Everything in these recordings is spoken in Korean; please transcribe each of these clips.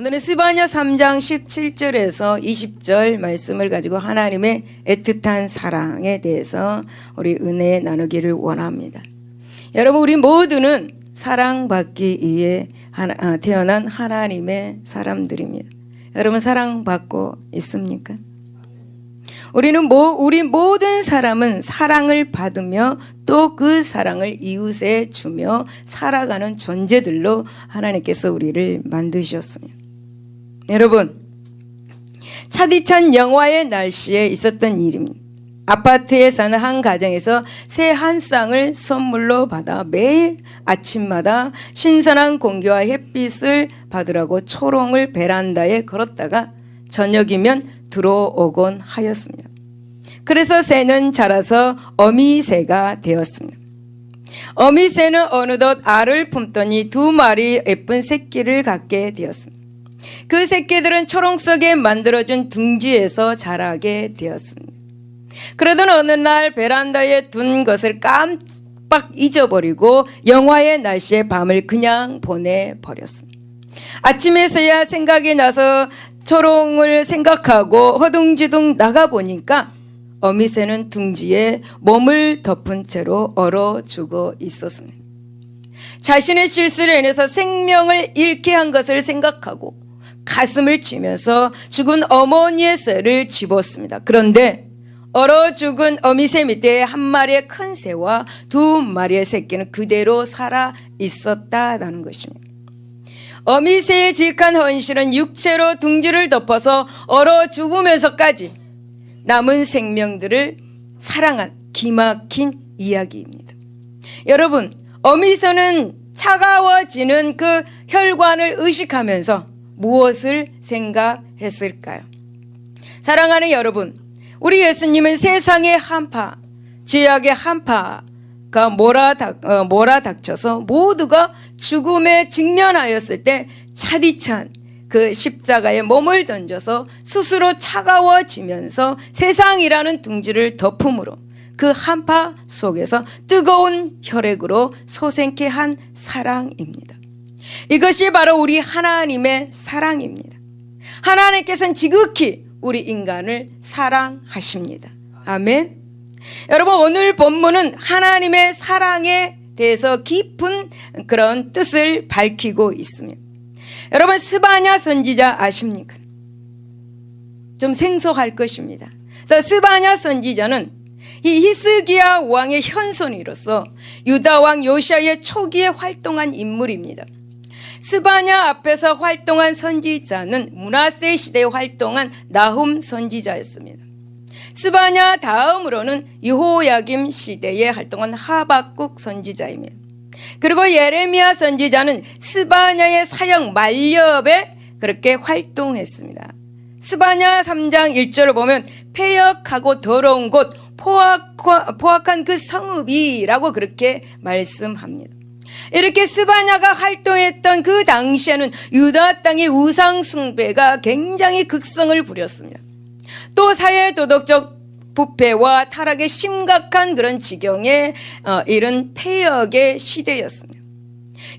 오늘은 스바냐 3장 17절에서 20절 말씀을 가지고 하나님의 애틋한 사랑에 대해서 우리 은혜 나누기를 원합니다. 여러분, 우리 모두는 사랑받기 위해 태어난 하나님의 사람들입니다. 여러분, 사랑받고 있습니까? 우리 모든 사람은 사랑을 받으며 또 그 사랑을 이웃에 주며 살아가는 존재들로 하나님께서 우리를 만드셨습니다. 여러분, 차디찬 영화의 날씨에 있었던 일입니다. 아파트에 사는 한 가정에서 새 한 쌍을 선물로 받아 매일 아침마다 신선한 공기와 햇빛을 받으라고 초롱을 베란다에 걸었다가 저녁이면 들어오곤 하였습니다. 그래서 새는 자라서 어미새가 되었습니다. 어미새는 어느덧 알을 품더니 2마리 예쁜 새끼를 갖게 되었습니다. 그 새끼들은 초롱 속에 만들어진 둥지에서 자라게 되었습니다. 그러던 어느 날 베란다에 둔 것을 깜빡 잊어버리고 영화의 날씨에 밤을 그냥 보내버렸습니다. 아침에서야 생각이 나서 초롱을 생각하고 허둥지둥 나가보니까 어미새는 둥지에 몸을 덮은 채로 얼어 죽어 있었습니다. 자신의 실수로 인해서 생명을 잃게 한 것을 생각하고 가슴을 치면서 죽은 어머니의 쇠를 집었습니다. 그런데 얼어 죽은 어미새 밑에 1마리의 큰 새와 2마리의 새끼는 그대로 살아 있었다는 것입니다. 어미새의 지극한 헌신은 육체로 둥지를 덮어서 얼어 죽으면서까지 남은 생명들을 사랑한 기막힌 이야기입니다. 여러분, 어미새는 차가워지는 그 혈관을 의식하면서 무엇을 생각했을까요? 사랑하는 여러분, 우리 예수님은 세상의 한파, 죄악의 한파가 몰아닥쳐서 모두가 죽음에 직면하였을 때 차디찬 그 십자가에 몸을 던져서 스스로 차가워지면서 세상이라는 둥지를 덮음으로 그 한파 속에서 뜨거운 혈액으로 소생케 한 사랑입니다. 이것이 바로 우리 하나님의 사랑입니다. 하나님께서는 지극히 우리 인간을 사랑하십니다. 아멘. 여러분, 오늘 본문은 하나님의 사랑에 대해서 깊은 그런 뜻을 밝히고 있습니다. 여러분, 스바냐 선지자 아십니까? 좀 생소할 것입니다. 스바냐 선지자는 이 히스기야 왕의 현손이로서 유다 왕 요시아의 초기에 활동한 인물입니다. 스바냐 앞에서 활동한 선지자는 므낫세 시대에 활동한 나훔 선지자였습니다. 스바냐 다음으로는 여호야김 시대에 활동한 하박국 선지자입니다. 그리고 예레미야 선지자는 스바냐의 사형 만렵에 그렇게 활동했습니다. 스바냐 3장 1절을 보면 폐역하고 더러운 곳 포악한 그 성읍이라고 그렇게 말씀합니다. 이렇게 스바냐가 활동했던 그 당시에는 유다 땅의 우상 숭배가 굉장히 극성을 부렸습니다. 또 사회 도덕적 부패와 타락의 심각한 그런 지경에 이른 폐역의 시대였습니다.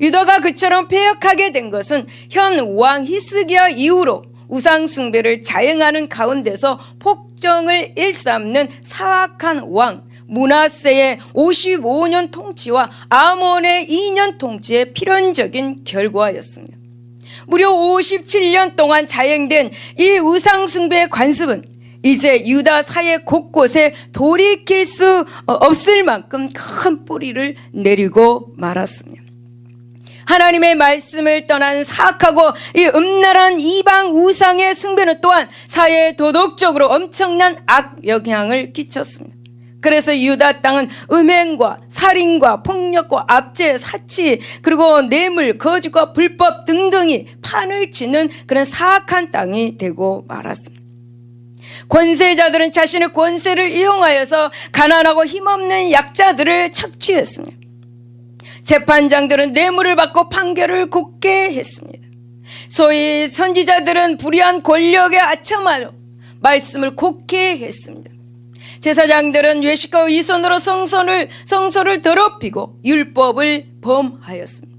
유다가 그처럼 폐역하게 된 것은 현 왕 히스기야 이후로 우상 숭배를 자행하는 가운데서 폭정을 일삼는 사악한 왕 므낫세의 55년 통치와 아몬의 2년 통치의 필연적인 결과였습니다. 무려 57년 동안 자행된 이 우상 숭배의 관습은 이제 유다 사회 곳곳에 돌이킬 수 없을 만큼 큰 뿌리를 내리고 말았습니다. 하나님의 말씀을 떠난 사악하고 이 음란한 이방 우상의 숭배는 또한 사회에 도덕적으로 엄청난 악영향을 끼쳤습니다. 그래서 유다 땅은 음행과 살인과 폭력과 압제, 사치, 그리고 뇌물, 거짓과 불법 등등이 판을 치는 그런 사악한 땅이 되고 말았습니다. 권세자들은 자신의 권세를 이용하여서 가난하고 힘없는 약자들을 착취했습니다. 재판장들은 뇌물을 받고 판결을 곱게 했습니다. 소위 선지자들은 불의한 권력에 아첨하여 말씀을 곱게 했습니다. 제사장들은 외식과 위선으로 성소를 더럽히고 율법을 범하였습니다.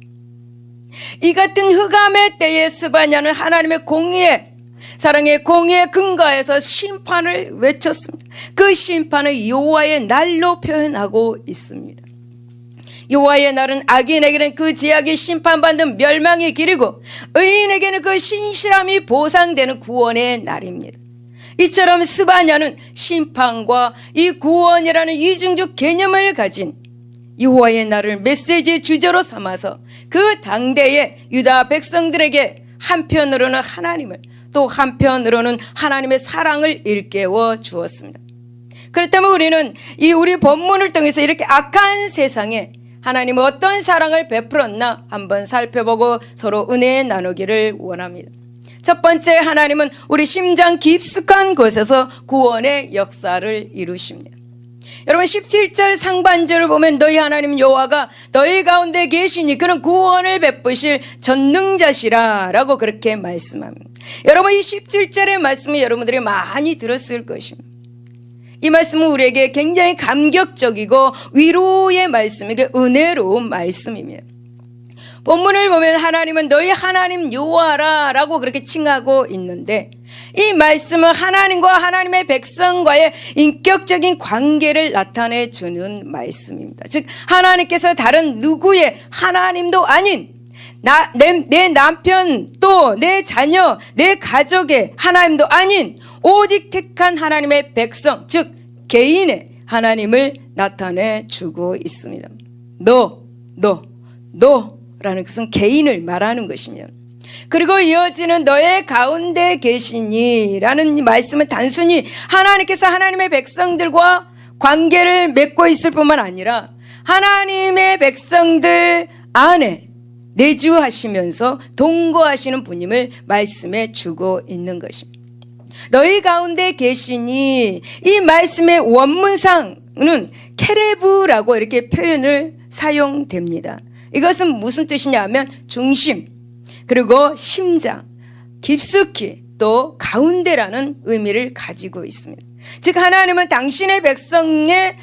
이 같은 흑암의 때에 스바냐는 하나님의 공의에 사랑의 공의에 근거해서 심판을 외쳤습니다. 그 심판을 여호와의 날로 표현하고 있습니다. 여호와의 날은 악인에게는 그 죄악이 심판받는 멸망의 길이고 의인에게는 그 신실함이 보상되는 구원의 날입니다. 이처럼 스바냐는 심판과 이 구원이라는 이중적 개념을 가진 여호와의 날을 메시지의 주제로 삼아서 그 당대의 유다 백성들에게 한편으로는 하나님을 또 한편으로는 하나님의 사랑을 일깨워 주었습니다. 그렇다면 우리는 이 우리 본문을 통해서 이렇게 악한 세상에 하나님은 어떤 사랑을 베풀었나 한번 살펴보고 서로 은혜 나누기를 원합니다. 첫 번째, 하나님은 우리 심장 깊숙한 곳에서 구원의 역사를 이루십니다. 여러분 17절 상반절을 보면 너희 하나님 여호와가 너희 가운데 계시니 그는 구원을 베푸실 전능자시라 라고 그렇게 말씀합니다. 여러분 이 17절의 말씀을 여러분들이 많이 들었을 것입니다. 이 말씀은 우리에게 굉장히 감격적이고 위로의 말씀이고 은혜로운 말씀입니다. 본문을 보면 하나님은 너희 하나님 여호와라 라고 그렇게 칭하고 있는데 이 말씀은 하나님과 하나님의 백성과의 인격적인 관계를 나타내 주는 말씀입니다. 즉 하나님께서 다른 누구의 하나님도 아닌 내 남편 또 내 자녀 내 가족의 하나님도 아닌 오직 택한 하나님의 백성 즉 개인의 하나님을 나타내 주고 있습니다. 너라는 것은 개인을 말하는 것이며 그리고 이어지는 너의 가운데 계시니 라는 말씀은 단순히 하나님께서 하나님의 백성들과 관계를 맺고 있을 뿐만 아니라 하나님의 백성들 안에 내주하시면서 동거하시는 분임을 말씀해 주고 있는 것입니다. 너희 가운데 계시니 이 말씀의 원문상은 케레브라고 이렇게 표현을 사용됩니다. 이것은 무슨 뜻이냐 하면 중심 그리고 심장 깊숙이 또 가운데라는 의미를 가지고 있습니다. 즉 하나님은 당신의 백성의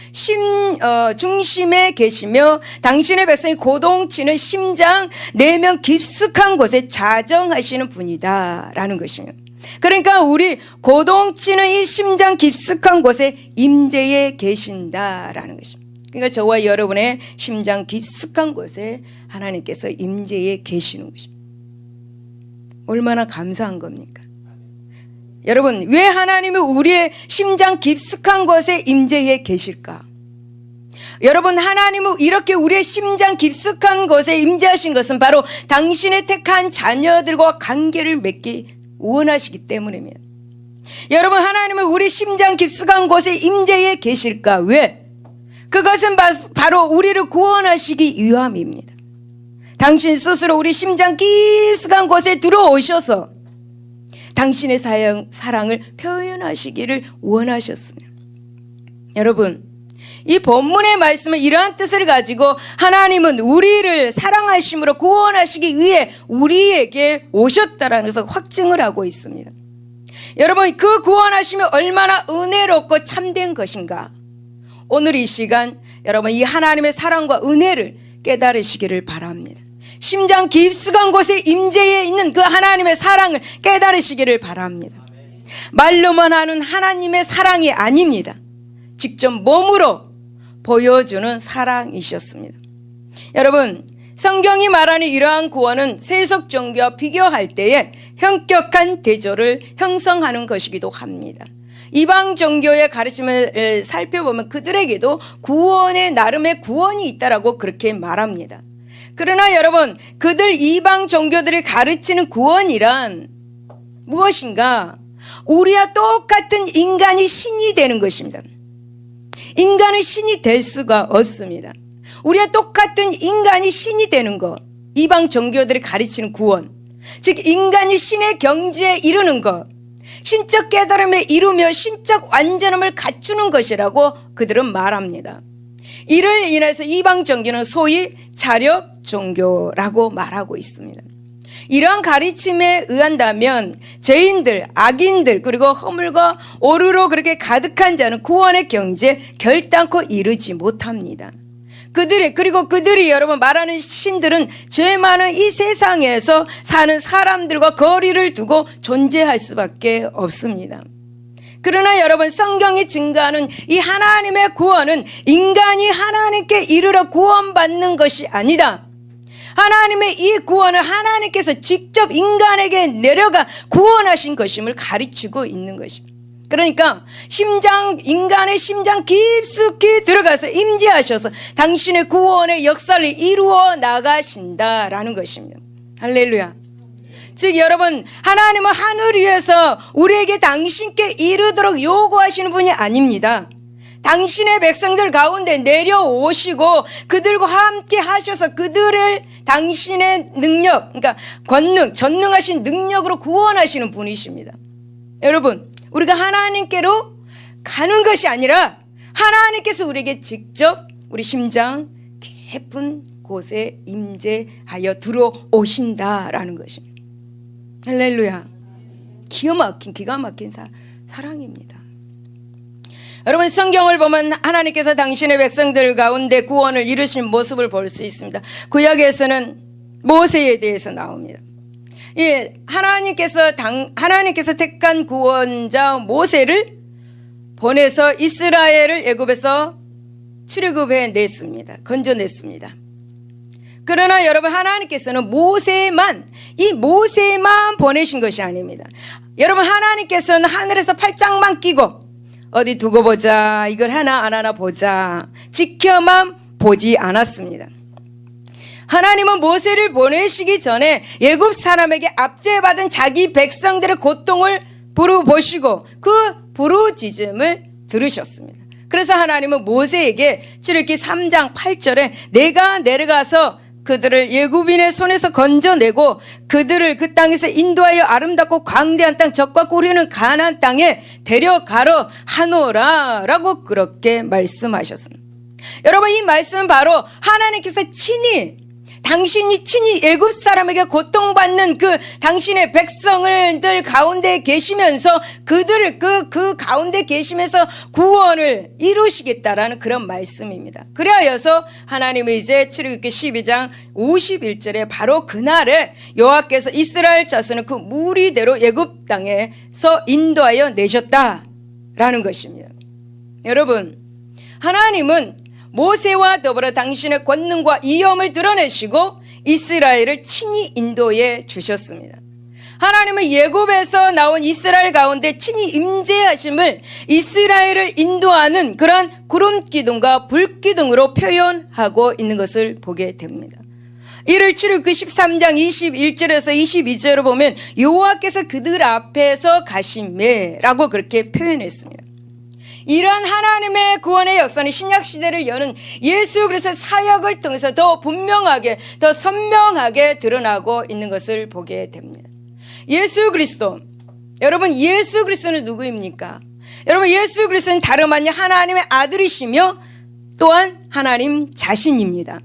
중심에 계시며 당신의 백성이 고동치는 심장 내면 깊숙한 곳에 자정하시는 분이다 라는 것입니다. 그러니까 우리 고동치는 이 심장 깊숙한 곳에 임재에 계신다라는 것입니다. 그러니까 저와 여러분의 심장 깊숙한 곳에 하나님께서 임재에 계시는 것입니다. 얼마나 감사한 겁니까? 여러분 왜 하나님은 우리의 심장 깊숙한 곳에 임재해 계실까? 여러분 하나님은 이렇게 우리의 심장 깊숙한 곳에 임재하신 것은 바로 당신의 택한 자녀들과 관계를 맺기 원하시기 때문입니다. 여러분 하나님은 우리 심장 깊숙한 곳에 임재해 계실까? 왜? 그것은 바로 우리를 구원하시기 위함입니다. 당신 스스로 우리 심장 깊숙한 곳에 들어오셔서 당신의 사랑을 표현하시기를 원하셨습니다. 여러분 이 본문의 말씀은 이러한 뜻을 가지고 하나님은 우리를 사랑하심으로 구원하시기 위해 우리에게 오셨다라는 것을 확증을 하고 있습니다. 여러분 그 구원하심이 얼마나 은혜롭고 참된 것인가? 오늘 이 시간 여러분 이 하나님의 사랑과 은혜를 깨달으시기를 바랍니다. 심장 깊숙한 곳에 임재해 있는 그 하나님의 사랑을 깨달으시기를 바랍니다. 말로만 하는 하나님의 사랑이 아닙니다. 직접 몸으로 보여주는 사랑이셨습니다. 여러분 성경이 말하는 이러한 구원은 세속 종교와 비교할 때에 현격한 대조를 형성하는 것이기도 합니다. 이방 종교의 가르침을 살펴보면 그들에게도 구원의 나름의 구원이 있다라고 그렇게 말합니다. 그러나 여러분 그들 이방 종교들이 가르치는 구원이란 무엇인가? 우리와 똑같은 인간이 신이 되는 것입니다. 인간은 신이 될 수가 없습니다. 우리와 똑같은 인간이 신이 되는 것, 이방 종교들이 가르치는 구원, 즉 인간이 신의 경지에 이르는 것, 신적 깨달음에 이루며 신적 완전함을 갖추는 것이라고 그들은 말합니다. 이를 인해서 이방 종교는 소위 자력 종교라고 말하고 있습니다. 이러한 가르침에 의한다면 죄인들, 악인들 그리고 허물과 오류로 그렇게 가득한 자는 구원의 경지에 결단코 이르지 못합니다. 그들이 여러분 말하는 신들은 죄 많은 이 세상에서 사는 사람들과 거리를 두고 존재할 수밖에 없습니다. 그러나 여러분, 성경이 증거하는 이 하나님의 구원은 인간이 하나님께 이르러 구원받는 것이 아니다. 하나님의 이 구원은 하나님께서 직접 인간에게 내려가 구원하신 것임을 가르치고 있는 것입니다. 그러니까 인간의 심장 깊숙이 들어가서 임재하셔서 당신의 구원의 역사를 이루어 나가신다라는 것입니다. 할렐루야. 즉 여러분, 하나님은 하늘 위에서 우리에게 당신께 이르도록 요구하시는 분이 아닙니다. 당신의 백성들 가운데 내려오시고 그들과 함께 하셔서 그들을 당신의 능력, 그러니까 전능하신 능력으로 구원하시는 분이십니다. 여러분, 우리가 하나님께로 가는 것이 아니라 하나님께서 우리에게 직접 우리 심장 깊은 곳에 임재하여 들어오신다라는 것입니다. 할렐루야. 기가 막힌 사랑입니다. 여러분, 성경을 보면 하나님께서 당신의 백성들 가운데 구원을 이루신 모습을 볼 수 있습니다. 구약에서는 모세에 대해서 나옵니다. 예, 하나님께서 택한 구원자 모세를 보내서 이스라엘을 애굽에서 출애굽해 냈습니다. 건져냈습니다. 그러나 여러분, 하나님께서는 모세만 보내신 것이 아닙니다. 여러분, 하나님께서는 하늘에서 팔짱만 끼고 어디 두고 보자, 이걸 하나 안 하나 보자, 지켜만 보지 않았습니다. 하나님은 모세를 보내시기 전에 애굽 사람에게 압제받은 자기 백성들의 고통을 보시고 그 부르짖음을 들으셨습니다. 그래서 하나님은 모세에게 출애굽기 3장 8절에 내가 내려가서 그들을 애굽인의 손에서 건져내고 그들을 그 땅에서 인도하여 아름답고 광대한 땅, 젖과 꿀이 흐르는 가나안 땅에 데려가러 하노라라고 그렇게 말씀하셨습니다. 여러분, 이 말씀은 바로 하나님께서 당신이 친히 애굽 사람에게 고통받는 그 당신의 백성들 가운데 계시면서 그들을 그 가운데 계시면서 구원을 이루시겠다라는 그런 말씀입니다. 그래야여서 하나님은 이제 출애굽기 12장 51절에 바로 그날에 여호와께서 이스라엘 자손을 그 무리대로 애굽 땅에서 인도하여 내셨다라는 것입니다. 여러분, 하나님은 모세와 더불어 당신의 권능과 위엄을 드러내시고 이스라엘을 친히 인도해 주셨습니다. 하나님은 애굽에서 나온 이스라엘 가운데 친히 임재하심을 이스라엘을 인도하는 그런 구름 기둥과 불 기둥으로 표현하고 있는 것을 보게 됩니다. 이를 출애굽기 13장 21절에서 22절을 보면 여호와께서 그들 앞에서 가시매라고 그렇게 표현했습니다. 이런 하나님의 구원의 역사는 신약시대를 여는 예수 그리스도의 사역을 통해서 더 분명하게, 더 선명하게 드러나고 있는 것을 보게 됩니다. 예수 그리스도, 여러분, 예수 그리스도는 누구입니까? 여러분, 예수 그리스도는 다름 아닌 하나님의 아들이시며 또한 하나님 자신입니다.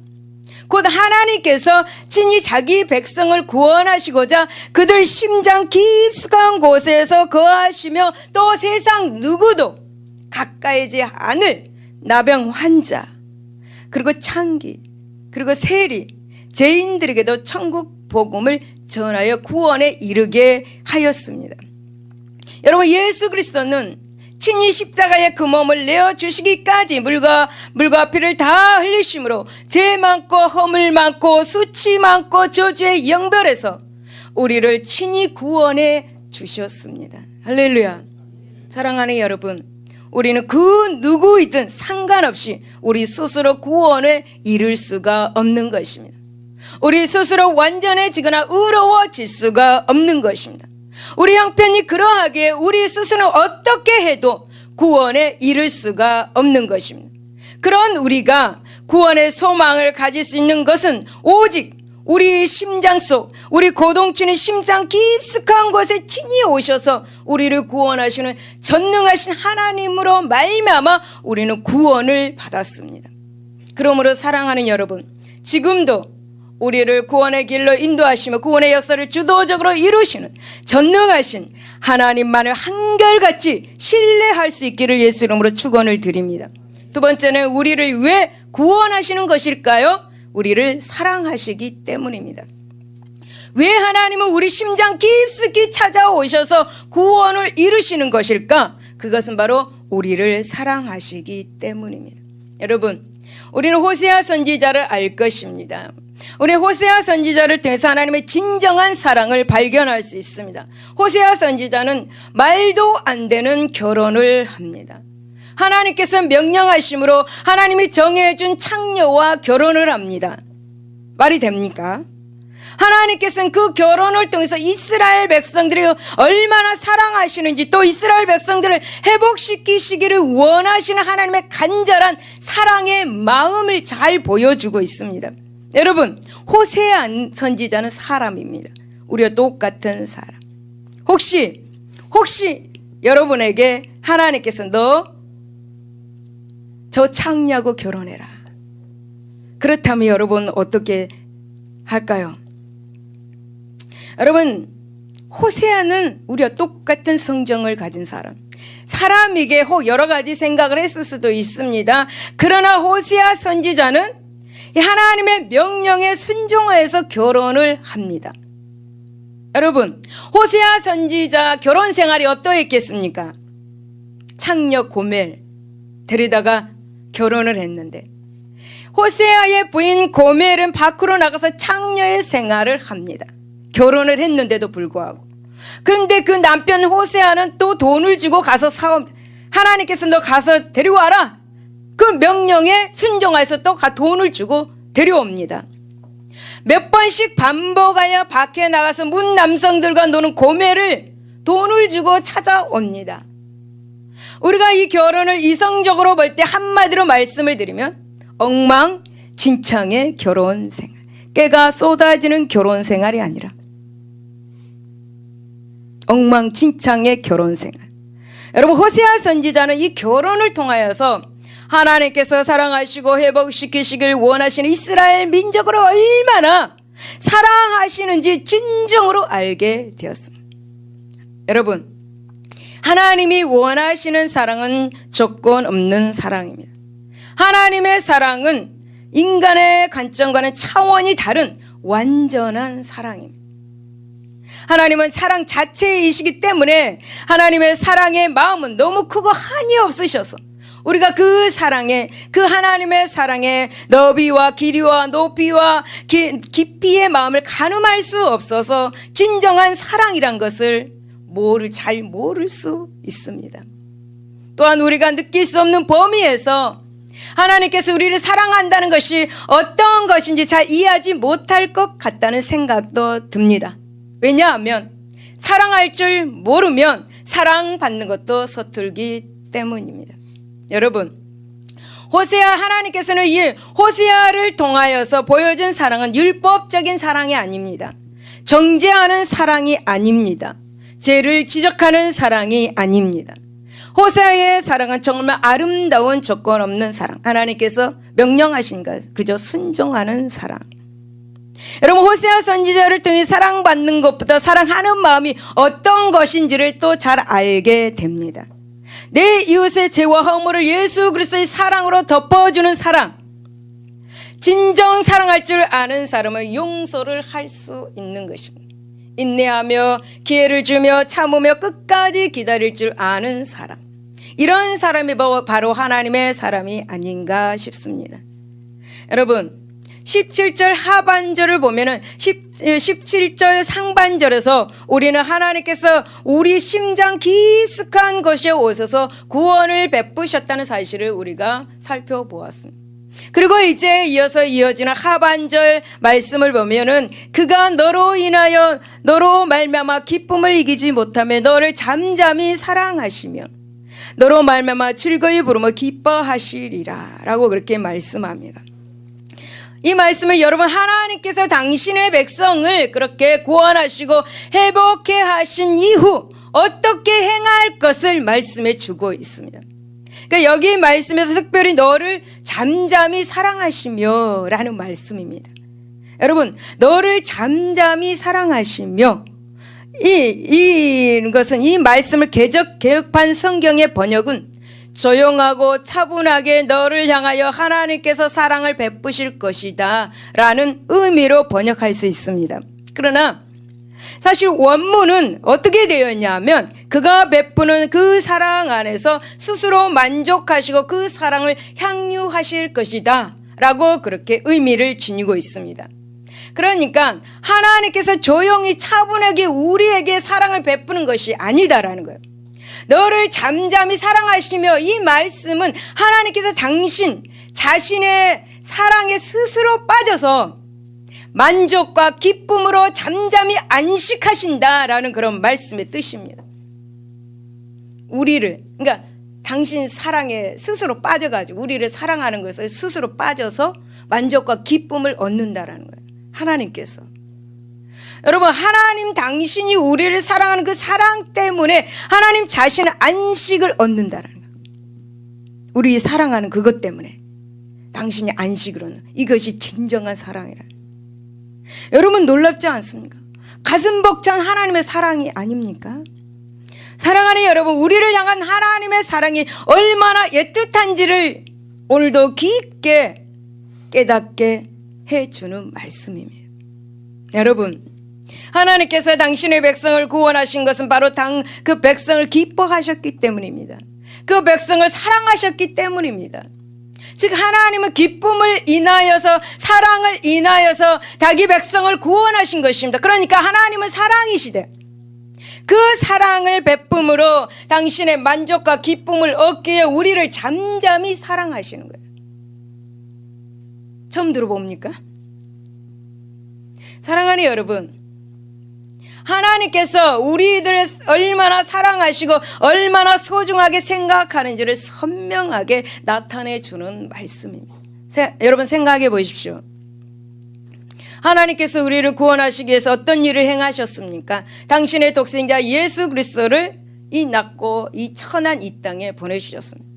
곧 하나님께서 친히 자기 백성을 구원하시고자 그들 심장 깊숙한 곳에서 거하시며 또 세상 누구도 가까이지 않을 나병 환자, 그리고 창기, 그리고 세리, 죄인들에게도 천국 복음을 전하여 구원에 이르게 하였습니다. 여러분, 예수 그리스도는 친히 십자가에 그 몸을 내어주시기까지 물과 피를 다 흘리심으로 죄 많고 허물 많고 수치 많고 저주의 영별에서 우리를 친히 구원해 주셨습니다. 할렐루야. 사랑하는 여러분, 우리는 그 누구이든 상관없이 우리 스스로 구원에 이를 수가 없는 것입니다. 우리 스스로 완전해지거나 의로워질 수가 없는 것입니다. 우리 형편이 그러하기에 우리 스스로 어떻게 해도 구원에 이를 수가 없는 것입니다. 그런 우리가 구원의 소망을 가질 수 있는 것은 오직 우리 심장 속, 우리 고동치는 심장 깊숙한 곳에 친히 오셔서 우리를 구원하시는 전능하신 하나님으로 말미암아 우리는 구원을 받았습니다. 그러므로 사랑하는 여러분, 지금도 우리를 구원의 길로 인도하시며 구원의 역사를 주도적으로 이루시는 전능하신 하나님만을 한결같이 신뢰할 수 있기를 예수 이름으로 축원을 드립니다. 두 번째는 우리를 왜 구원하시는 것일까요? 우리를 사랑하시기 때문입니다. 왜 하나님은 우리 심장 깊숙이 찾아오셔서 구원을 이루시는 것일까? 그것은 바로 우리를 사랑하시기 때문입니다. 여러분, 우리는 호세아 선지자를 알 것입니다. 우리 호세아 선지자를 통해서 하나님의 진정한 사랑을 발견할 수 있습니다. 호세아 선지자는 말도 안 되는 결혼을 합니다. 하나님께서 명령하심으로 하나님이 정해준 창녀와 결혼을 합니다. 말이 됩니까? 하나님께서는 그 결혼을 통해서 이스라엘 백성들이 얼마나 사랑하시는지, 또 이스라엘 백성들을 회복시키시기를 원하시는 하나님의 간절한 사랑의 마음을 잘 보여주고 있습니다. 여러분, 호세아 선지자는 사람입니다. 우리와 똑같은 사람. 혹시 여러분에게 하나님께서 너 저 창녀하고 결혼해라, 그렇다면 여러분 어떻게 할까요? 여러분, 호세아는 우리와 똑같은 성정을 가진 사람이기에 여러 가지 생각을 했을 수도 있습니다. 그러나 호세아 선지자는 하나님의 명령에 순종하여서 결혼을 합니다. 여러분, 호세아 선지자 결혼 생활이 어떠했겠습니까? 창녀 고멜 데리다가 결혼을 했는데, 호세아의 부인 고멜은 밖으로 나가서 창녀의 생활을 합니다. 결혼을 했는데도 불구하고. 그런데 그 남편 호세아는 또 돈을 주고 가서 하나님께서 너 가서 데려와라, 그 명령에 순종해서 또 돈을 주고 데려옵니다. 몇 번씩 반복하여 밖에 나가서 문 남성들과 노는 고멜을 돈을 주고 찾아옵니다. 우리가 이 결혼을 이성적으로 볼 때 한마디로 말씀을 드리면 엉망진창의 결혼 생활, 깨가 쏟아지는 결혼 생활이 아니라 엉망진창의 결혼 생활. 여러분, 호세아 선지자는 이 결혼을 통하여서 하나님께서 사랑하시고 회복시키시길 원하시는 이스라엘 민족을 얼마나 사랑하시는지 진정으로 알게 되었습니다. 여러분, 하나님이 원하시는 사랑은 조건 없는 사랑입니다. 하나님의 사랑은 인간의 관점과는 차원이 다른 완전한 사랑입니다. 하나님은 사랑 자체이시기 때문에 하나님의 사랑의 마음은 너무 크고 한이 없으셔서 우리가 그 사랑에, 그 하나님의 사랑에 너비와 길이와 높이와 깊이의 마음을 가늠할 수 없어서 진정한 사랑이란 것을 잘 모를 수 있습니다. 또한 우리가 느낄 수 없는 범위에서 하나님께서 우리를 사랑한다는 것이 어떤 것인지 잘 이해하지 못할 것 같다는 생각도 듭니다. 왜냐하면 사랑할 줄 모르면 사랑받는 것도 서툴기 때문입니다. 여러분, 하나님께서는 이 호세아를 통하여서 보여준 사랑은 율법적인 사랑이 아닙니다. 정죄하는 사랑이 아닙니다. 죄를 지적하는 사랑이 아닙니다. 호세아의 사랑은 정말 아름다운 조건 없는 사랑, 하나님께서 명령하신 것 그저 순종하는 사랑. 여러분, 호세아 선지자를 통해 사랑받는 것보다 사랑하는 마음이 어떤 것인지를 또 잘 알게 됩니다. 내 이웃의 죄와 허물을 예수 그리스도의 사랑으로 덮어주는 사랑, 진정 사랑할 줄 아는 사람은 용서를 할 수 있는 것입니다. 인내하며 기회를 주며 참으며 끝까지 기다릴 줄 아는 사람, 이런 사람이 바로 하나님의 사람이 아닌가 싶습니다. 여러분, 17절 하반절을 보면은 17절 상반절에서 우리는 하나님께서 우리 심장 깊숙한 곳에 오셔서 구원을 베푸셨다는 사실을 우리가 살펴보았습니다. 그리고 이제 이어지는 하반절 말씀을 보면은 그가 너로 말미암아 기쁨을 이기지 못하며 너를 잠잠히 사랑하시며 너로 말미암아 즐거이 부르며 기뻐하시리라 라고 그렇게 말씀합니다. 이 말씀을 여러분, 하나님께서 당신의 백성을 그렇게 구원하시고 회복해 하신 이후 어떻게 행할 것을 말씀해 주고 있습니다. 그러니까 여기 말씀에서 특별히 너를 잠잠히 사랑하시며 라는 말씀입니다. 여러분, 너를 잠잠히 사랑하시며, 이것은 이 말씀을 개혁판 성경의 번역은 조용하고 차분하게 너를 향하여 하나님께서 사랑을 베푸실 것이다 라는 의미로 번역할 수 있습니다. 그러나 사실 원문은 어떻게 되어 있냐면 그가 베푸는 그 사랑 안에서 스스로 만족하시고 그 사랑을 향유하실 것이다 라고 그렇게 의미를 지니고 있습니다. 그러니까 하나님께서 조용히 차분하게 우리에게 사랑을 베푸는 것이 아니다라는 거예요. 너를 잠잠히 사랑하시며, 이 말씀은 하나님께서 당신 자신의 사랑에 스스로 빠져서 만족과 기쁨으로 잠잠히 안식하신다라는 그런 말씀의 뜻입니다. 우리를, 그러니까 당신 사랑에 스스로 빠져가지고 우리를 사랑하는 것을 스스로 빠져서 만족과 기쁨을 얻는다라는 거예요. 하나님께서. 여러분, 하나님 당신이 우리를 사랑하는 그 사랑 때문에 하나님 자신의 안식을 얻는다라는 거예요. 우리 사랑하는 그것 때문에 당신이 안식을 얻는, 이것이 진정한 사랑이라. 여러분, 놀랍지 않습니까? 가슴 벅찬 하나님의 사랑이 아닙니까? 사랑하는 여러분, 우리를 향한 하나님의 사랑이 얼마나 애틋한지를 오늘도 깊게 깨닫게 해주는 말씀입니다. 여러분, 하나님께서 당신의 백성을 구원하신 것은 바로 그 백성을 기뻐하셨기 때문입니다. 그 백성을 사랑하셨기 때문입니다. 즉 하나님은 기쁨을 인하여서, 사랑을 인하여서 자기 백성을 구원하신 것입니다. 그러니까 하나님은 사랑이시되 그 사랑을 베품으로 당신의 만족과 기쁨을 얻기에 우리를 잠잠히 사랑하시는 거예요. 처음 들어봅니까? 사랑하는 여러분, 하나님께서 우리들을 얼마나 사랑하시고 얼마나 소중하게 생각하는지를 선명하게 나타내 주는 말씀입니다. 여러분, 생각해 보십시오. 하나님께서 우리를 구원하시기 위해서 어떤 일을 행하셨습니까? 당신의 독생자 예수 그리스도를 이 낮고 이 천한 이 땅에 보내주셨습니다.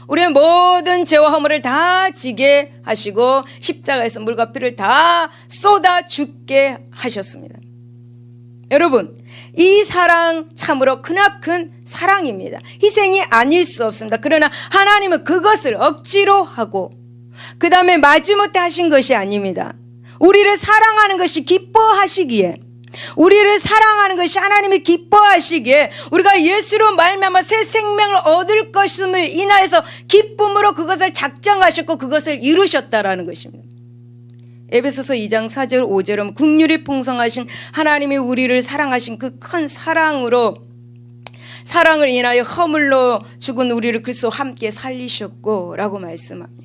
우리의 모든 죄와 허물을 다 지게 하시고 십자가에서 물과 피를 다 쏟아 죽게 하셨습니다. 여러분, 이 사랑 참으로 크나큰 사랑입니다. 희생이 아닐 수 없습니다. 그러나 하나님은 그것을 억지로 하고 그 다음에 마지못해 하신 것이 아닙니다. 우리를 사랑하는 것이 기뻐하시기에, 우리를 사랑하는 것이 하나님이 기뻐하시기에 우리가 예수로 말미암아 새 생명을 얻을 것임을 인하여서 기쁨으로 그것을 작정하셨고 그것을 이루셨다라는 것입니다. 에베소서 2장 4절 5절은 긍휼이 풍성하신 하나님이 우리를 사랑하신 그 큰 사랑으로, 사랑을 인하여 허물로 죽은 우리를 그리스도와 함께 살리셨고 라고 말씀합니다.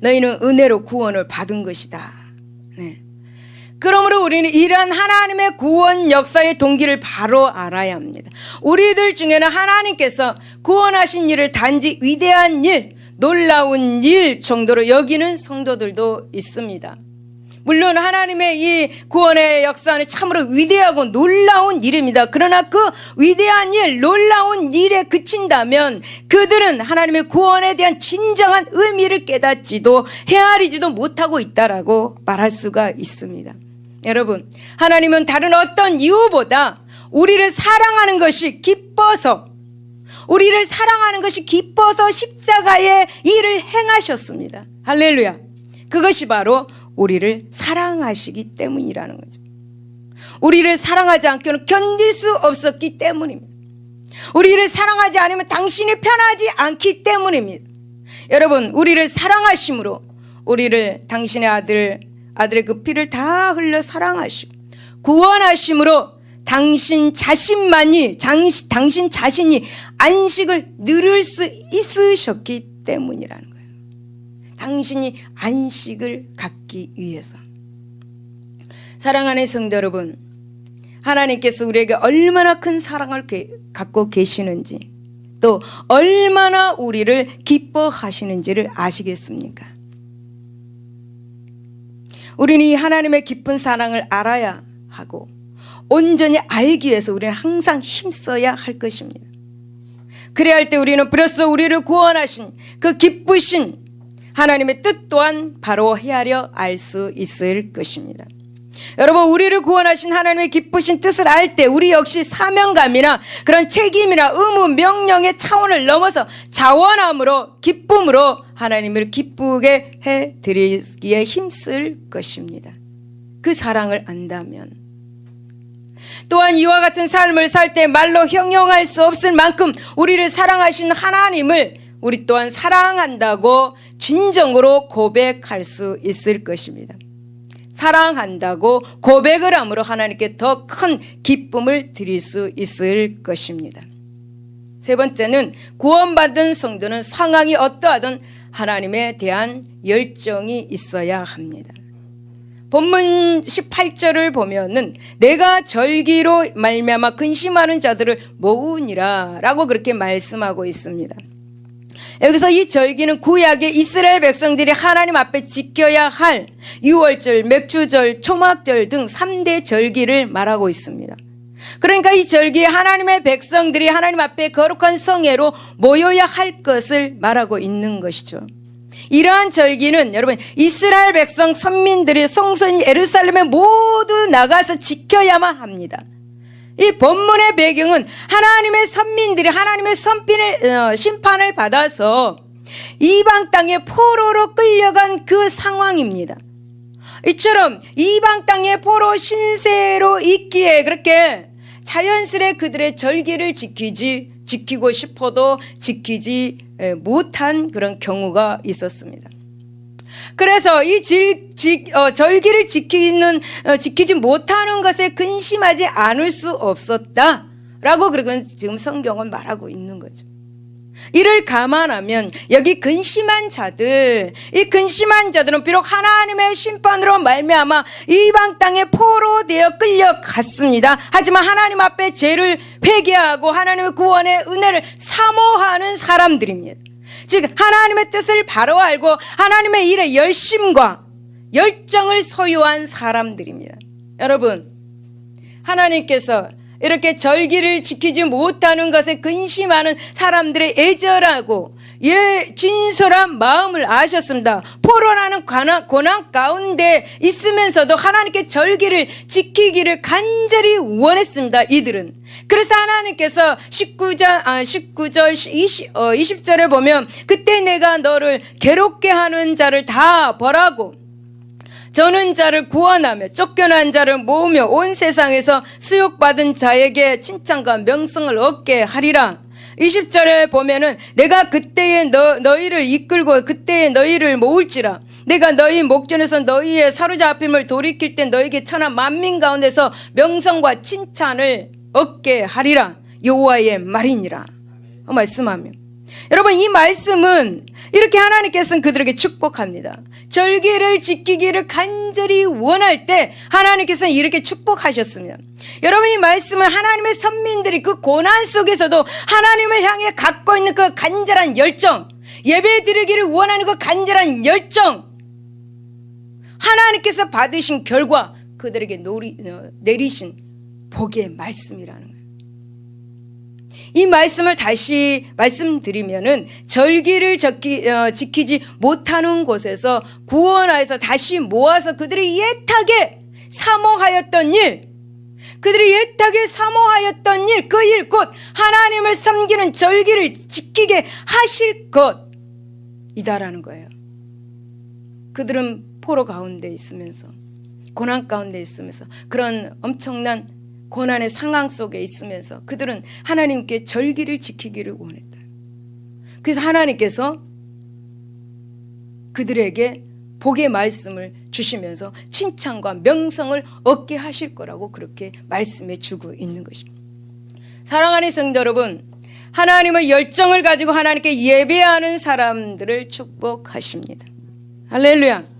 너희는 은혜로 구원을 받은 것이다. 네. 그러므로 우리는 이러한 하나님의 구원 역사의 동기를 바로 알아야 합니다. 우리들 중에는 하나님께서 구원하신 일을 단지 위대한 일, 놀라운 일 정도로 여기는 성도들도 있습니다. 물론 하나님의 이 구원의 역사는 참으로 위대하고 놀라운 일입니다. 그러나 그 위대한 일, 놀라운 일에 그친다면 그들은 하나님의 구원에 대한 진정한 의미를 깨닫지도 헤아리지도 못하고 있다라고 말할 수가 있습니다. 여러분, 하나님은 다른 어떤 이유보다 우리를 사랑하는 것이 기뻐서, 우리를 사랑하는 것이 기뻐서 십자가의 일을 행하셨습니다. 할렐루야. 그것이 바로 우리를 사랑하시기 때문이라는 거죠. 우리를 사랑하지 않고는 견딜 수 없었기 때문입니다. 우리를 사랑하지 않으면 당신이 편하지 않기 때문입니다. 여러분, 우리를 사랑하심으로 우리를 당신의 아들의 그 피를 다 흘려 사랑하시고 구원하심으로 당신 자신이 안식을 누릴 수 있으셨기 때문이라는 거예요. 당신이 안식을 갖기 위해서. 사랑하는 성도 여러분, 하나님께서 우리에게 얼마나 큰 사랑을 갖고 계시는지, 또 얼마나 우리를 기뻐하시는지를 아시겠습니까? 우리는 이 하나님의 깊은 사랑을 알아야 하고 온전히 알기 위해서 우리는 항상 힘써야 할 것입니다. 그래야 할 때 우리는 비로소 우리를 구원하신 그 기쁘신 하나님의 뜻 또한 바로 헤아려 알 수 있을 것입니다. 여러분, 우리를 구원하신 하나님의 기쁘신 뜻을 알 때 우리 역시 사명감이나 그런 책임이나 의무, 명령의 차원을 넘어서 자원함으로, 기쁨으로 하나님을 기쁘게 해드리기에 힘쓸 것입니다. 그 사랑을 안다면. 또한 이와 같은 삶을 살 때 말로 형용할 수 없을 만큼 우리를 사랑하신 하나님을 우리 또한 사랑한다고 진정으로 고백할 수 있을 것입니다. 사랑한다고 고백을 함으로 하나님께 더 큰 기쁨을 드릴 수 있을 것입니다. 세 번째는 구원받은 성도는 상황이 어떠하든 하나님에 대한 열정이 있어야 합니다. 본문 18절을 보면은 내가 절기로 말미암아 근심하는 자들을 모으니라 라고 그렇게 말씀하고 있습니다. 여기서 이 절기는 구약의 이스라엘 백성들이 하나님 앞에 지켜야 할 유월절, 맥주절, 초막절 등 3대 절기를 말하고 있습니다. 그러니까 이 절기에 하나님의 백성들이 하나님 앞에 거룩한 성회로 모여야 할 것을 말하고 있는 것이죠. 이러한 절기는 여러분 이스라엘 백성 선민들이 성소인 예루살렘에 모두 나가서 지켜야만 합니다. 이 본문의 배경은 하나님의 선민들이 하나님의 심판을 받아서 이방 땅에 포로로 끌려간 그 상황입니다. 이처럼 이방 땅에 포로 신세로 있기에 그렇게 자연스레 그들의 절기를 지키고 싶어도 지키지 못한 그런 경우가 있었습니다. 그래서 이 절기를 지키지 못하는 것에 근심하지 않을 수 없었다라고 그러고 지금 성경은 말하고 있는 거죠. 이를 감안하면 여기 근심한 자들, 이 근심한 자들은 비록 하나님의 심판으로 말미암아 이방 땅에 포로 되어 끌려갔습니다. 하지만 하나님 앞에 죄를 회개하고 하나님의 구원의 은혜를 사모하는 사람들입니다. 즉 하나님의 뜻을 바로 알고 하나님의 일에 열심과 열정을 소유한 사람들입니다. 여러분, 하나님께서 이렇게 절기를 지키지 못하는 것에 근심하는 사람들의 애절하고 진솔한 마음을 아셨습니다. 포로라는 고난 가운데 있으면서도 하나님께 절기를 지키기를 간절히 원했습니다. 이들은. 그래서 하나님께서 19절 20절에 보면 그때 내가 너를 괴롭게 하는 자를 다 벌하고 저는 자를 구원하며 쫓겨난 자를 모으며 온 세상에서 수욕받은 자에게 칭찬과 명성을 얻게 하리라. 20절에 보면은 내가 그때에 너희를 이끌고 그때에 너희를 모을지라. 내가 너희 목전에서 너희의 사로잡힘을 돌이킬 때 너희에게 천한 만민 가운데서 명성과 칭찬을 얻게 하리라. 여호와의 말이니라 말씀하며, 여러분 이 말씀은 이렇게 하나님께서는 그들에게 축복합니다. 절기를 지키기를 간절히 원할 때 하나님께서는 이렇게 축복하셨습니다. 여러분 이 말씀은 하나님의 선민들이 그 고난 속에서도 하나님을 향해 갖고 있는 그 간절한 열정, 예배 드리기를 원하는 그 간절한 열정, 하나님께서 받으신 결과 그들에게 내리신 복의 말씀이라는 거예요. 이 말씀을 다시 말씀드리면은 절기를 지키지 못하는 곳에서 구원하여서 다시 모아서 그들이 옛하게 사모하였던 일, 그 일 곧 하나님을 섬기는 절기를 지키게 하실 것이다라는 거예요. 그들은 포로 가운데 있으면서 고난 가운데 있으면서 그런 엄청난 고난의 상황 속에 있으면서 그들은 하나님께 절기를 지키기를 원했다. 그래서 하나님께서 그들에게 복의 말씀을 주시면서 칭찬과 명성을 얻게 하실 거라고 그렇게 말씀해 주고 있는 것입니다. 사랑하는 성도 여러분, 하나님의 열정을 가지고 하나님께 예배하는 사람들을 축복하십니다. 할렐루야.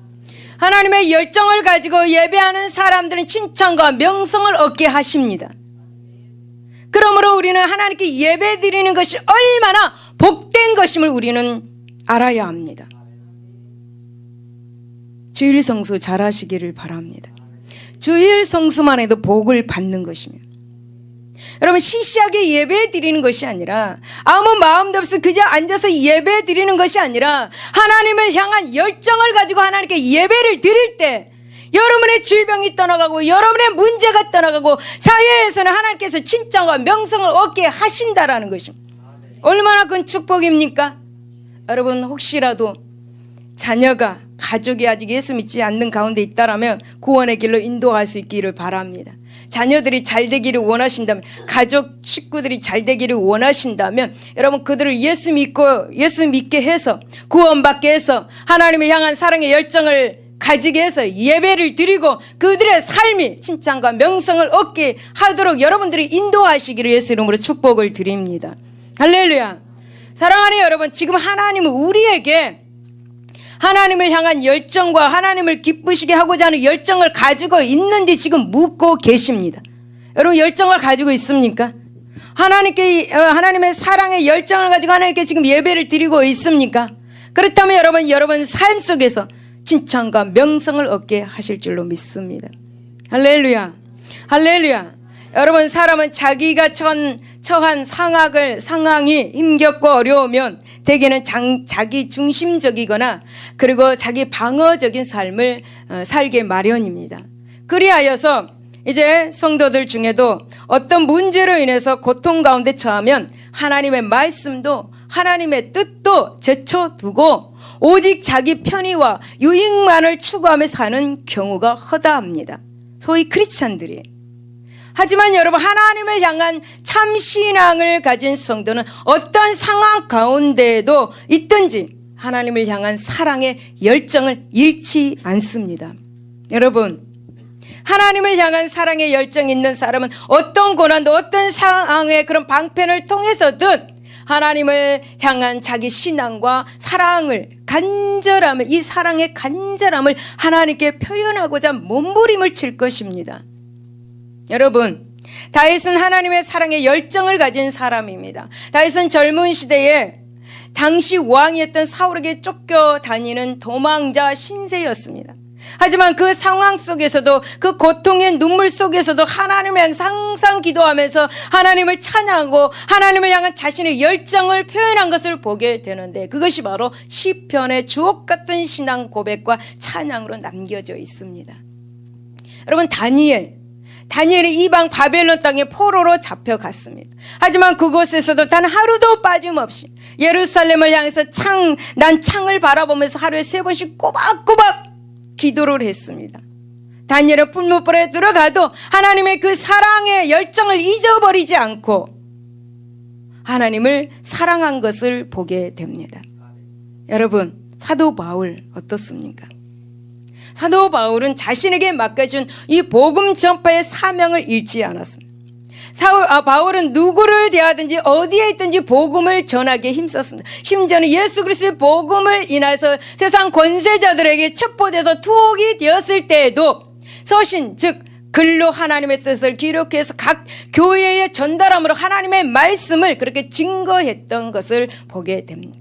하나님의 열정을 가지고 예배하는 사람들은 칭찬과 명성을 얻게 하십니다. 그러므로 우리는 하나님께 예배 드리는 것이 얼마나 복된 것임을 우리는 알아야 합니다. 주일 성수 잘 하시기를 바랍니다. 주일 성수만 해도 복을 받는 것입니다. 여러분 시시하게 예배 드리는 것이 아니라 아무 마음도 없이 그저 앉아서 예배 드리는 것이 아니라 하나님을 향한 열정을 가지고 하나님께 예배를 드릴 때 여러분의 질병이 떠나가고 여러분의 문제가 떠나가고 사회에서는 하나님께서 칭찬과 명성을 얻게 하신다라는 것입니다. 얼마나 큰 축복입니까? 여러분 혹시라도 자녀가 가족이 아직 예수 믿지 않는 가운데 있다라면 구원의 길로 인도할 수 있기를 바랍니다. 자녀들이 잘 되기를 원하신다면, 가족 식구들이 잘 되기를 원하신다면 여러분 그들을 예수 믿게 해서 구원받게 해서 하나님을 향한 사랑의 열정을 가지게 해서 예배를 드리고 그들의 삶이 칭찬과 명성을 얻게 하도록 여러분들이 인도하시기를 예수 이름으로 축복을 드립니다. 할렐루야. 사랑하는 여러분, 지금 하나님은 우리에게 하나님을 향한 열정과 하나님을 기쁘시게 하고자 하는 열정을 가지고 있는지 지금 묻고 계십니다. 여러분 열정을 가지고 있습니까? 하나님의 사랑의 열정을 가지고 하나님께 지금 예배를 드리고 있습니까? 그렇다면 여러분 삶 속에서 칭찬과 명성을 얻게 하실 줄로 믿습니다. 할렐루야. 할렐루야. 여러분 사람은 자기가 처한 상황이 힘겹고 어려우면 대개는 자기 중심적이거나 그리고 자기 방어적인 삶을 살게 마련입니다. 그리하여서 이제 성도들 중에도 어떤 문제로 인해서 고통 가운데 처하면 하나님의 말씀도 하나님의 뜻도 제쳐두고 오직 자기 편의와 유익만을 추구하며 사는 경우가 허다합니다. 소위 크리스찬들이. 하지만 여러분 하나님을 향한 참 신앙을 가진 성도는 어떤 상황 가운데에도 있든지 하나님을 향한 사랑의 열정을 잃지 않습니다. 여러분 하나님을 향한 사랑의 열정이 있는 사람은 어떤 고난도 어떤 상황의 그런 방편을 통해서든 하나님을 향한 자기 신앙과 사랑을 간절함을 이 사랑의 간절함을 하나님께 표현하고자 몸부림을 칠 것입니다. 여러분 다윗은 하나님의 사랑의 열정을 가진 사람입니다. 다윗은 젊은 시대에 당시 왕이었던 사울에게 쫓겨다니는 도망자 신세였습니다. 하지만 그 상황 속에서도 그 고통의 눈물 속에서도 하나님을 향해서 항상 기도하면서 하나님을 찬양하고 하나님을 향한 자신의 열정을 표현한 것을 보게 되는데 그것이 바로 시편의 주옥 같은 신앙 고백과 찬양으로 남겨져 있습니다. 여러분 다니엘이 이방 바벨론 땅에 포로로 잡혀갔습니다. 하지만 그곳에서도 단 하루도 빠짐없이 예루살렘을 향해서 창을 바라보면서 하루에 3번씩 꼬박꼬박 기도를 했습니다. 다니엘은 풀무불에 들어가도 하나님의 그 사랑의 열정을 잊어버리지 않고 하나님을 사랑한 것을 보게 됩니다. 여러분 사도 바울 어떻습니까? 사도 바울은 자신에게 맡겨준 이 복음 전파의 사명을 잃지 않았습니다. 바울은 누구를 대하든지 어디에 있든지 복음을 전하기에 힘썼습니다. 심지어는 예수 그리스도의 복음을 인해서 세상 권세자들에게 첩보돼서 투옥이 되었을 때에도 서신 즉 글로 하나님의 뜻을 기록해서 각 교회에 전달함으로 하나님의 말씀을 그렇게 증거했던 것을 보게 됩니다.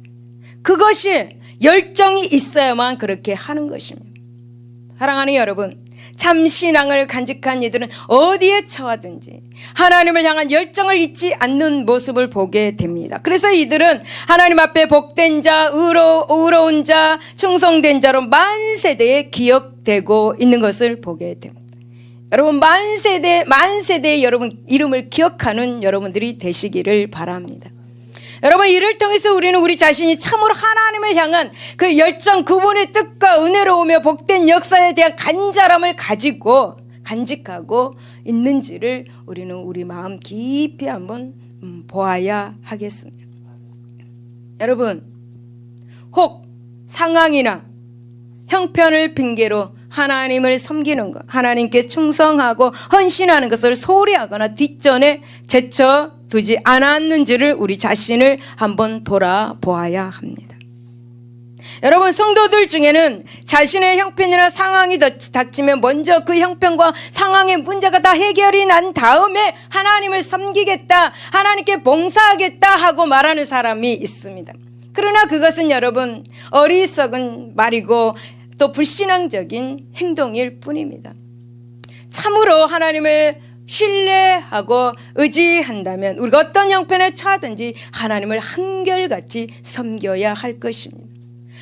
그것이 열정이 있어야만 그렇게 하는 것입니다. 사랑하는 여러분, 참 신앙을 간직한 이들은 어디에 처하든지 하나님을 향한 열정을 잊지 않는 모습을 보게 됩니다. 그래서 이들은 하나님 앞에 복된 자, 의로운 자, 충성된 자로 만세대에 기억되고 있는 것을 보게 됩니다. 여러분 만세대의 여러분 이름을 기억하는 여러분들이 되시기를 바랍니다. 여러분 이를 통해서 우리는 우리 자신이 참으로 하나님을 향한 그 열정, 그분의 뜻과 은혜로우며 복된 역사에 대한 간절함을 가지고 간직하고 있는지를 우리는 우리 마음 깊이 한번 보아야 하겠습니다. 여러분 혹 상황이나 형편을 핑계로 하나님을 섬기는 것, 하나님께 충성하고 헌신하는 것을 소홀히 하거나 뒷전에 제쳐두지 않았는지를 우리 자신을 한번 돌아보아야 합니다. 여러분 성도들 중에는 자신의 형편이나 상황이 닥치면 먼저 그 형편과 상황의 문제가 다 해결이 난 다음에 하나님을 섬기겠다, 하나님께 봉사하겠다 하고 말하는 사람이 있습니다. 그러나 그것은 여러분 어리석은 말이고 또 불신앙적인 행동일 뿐입니다. 참으로 하나님을 신뢰하고 의지한다면 우리가 어떤 형편에 처하든지 하나님을 한결같이 섬겨야 할 것입니다.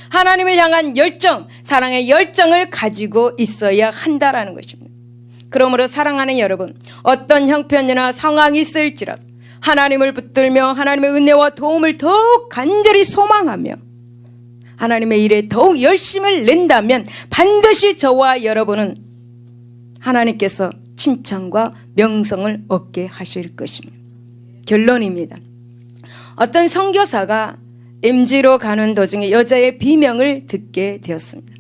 하나님을 향한 열정, 사랑의 열정을 가지고 있어야 한다라는 것입니다. 그러므로 사랑하는 여러분, 어떤 형편이나 상황이 있을지라도 하나님을 붙들며 하나님의 은혜와 도움을 더욱 간절히 소망하며 하나님의 일에 더욱 열심을 낸다면 반드시 저와 여러분은 하나님께서 칭찬과 명성을 얻게 하실 것입니다. 결론입니다. 어떤 선교사가 MG로 가는 도중에 여자의 비명을 듣게 되었습니다.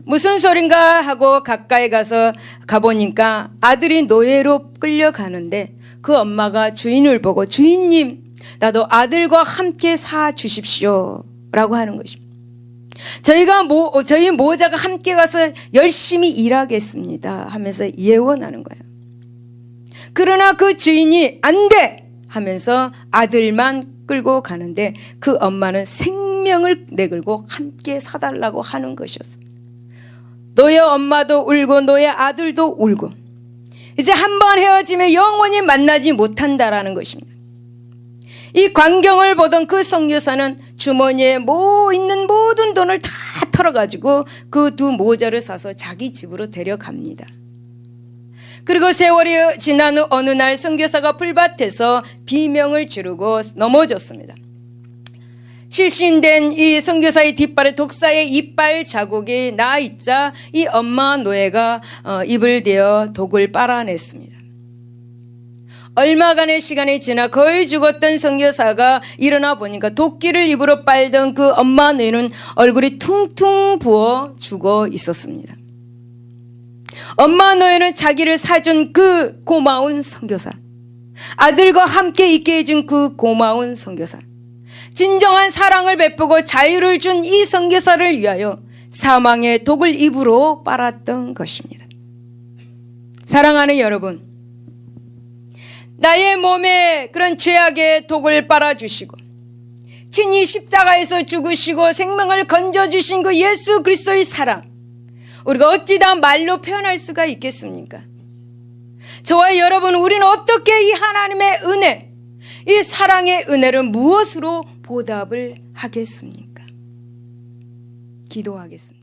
무슨 소린가 하고 가까이 가보니까 아들이 노예로 끌려가는데 그 엄마가 주인을 보고 주인님, 나도 아들과 함께 사 주십시오 라고 하는 것입니다. 저희 모자가 함께 가서 열심히 일하겠습니다 하면서 예언하는 거예요. 그러나 그 주인이 안 돼 하면서 아들만 끌고 가는데 그 엄마는 생명을 내걸고 함께 사달라고 하는 것이었습니다. 너의 엄마도 울고 너의 아들도 울고 이제 한번 헤어지면 영원히 만나지 못한다라는 것입니다. 이 광경을 보던 그 선교사는 주머니에 있는 모든 돈을 다 털어가지고 그 두 모자를 사서 자기 집으로 데려갑니다. 그리고 세월이 지난 후 어느 날 선교사가 풀밭에서 비명을 지르고 넘어졌습니다. 실신된 이 선교사의 뒷발에 독사의 이빨 자국이 나 있자 이 엄마 노예가 입을 대어 독을 빨아냈습니다. 얼마간의 시간이 지나 거의 죽었던 선교사가 일어나 보니까 도끼를 입으로 빨던 그 엄마 노예는 얼굴이 퉁퉁 부어 죽어 있었습니다. 엄마 노예는 자기를 사준 그 고마운 선교사, 아들과 함께 있게 해준 그 고마운 선교사, 진정한 사랑을 베푸고 자유를 준 이 선교사를 위하여 사망의 독을 입으로 빨았던 것입니다. 사랑하는 여러분, 나의 몸에 그런 죄악의 독을 빨아주시고 친히 십자가에서 죽으시고 생명을 건져주신 그 예수 그리스도의 사랑, 우리가 어찌 다 말로 표현할 수가 있겠습니까? 저와 여러분, 우리는 어떻게 이 하나님의 은혜, 이 사랑의 은혜를 무엇으로 보답을 하겠습니까? 기도하겠습니다.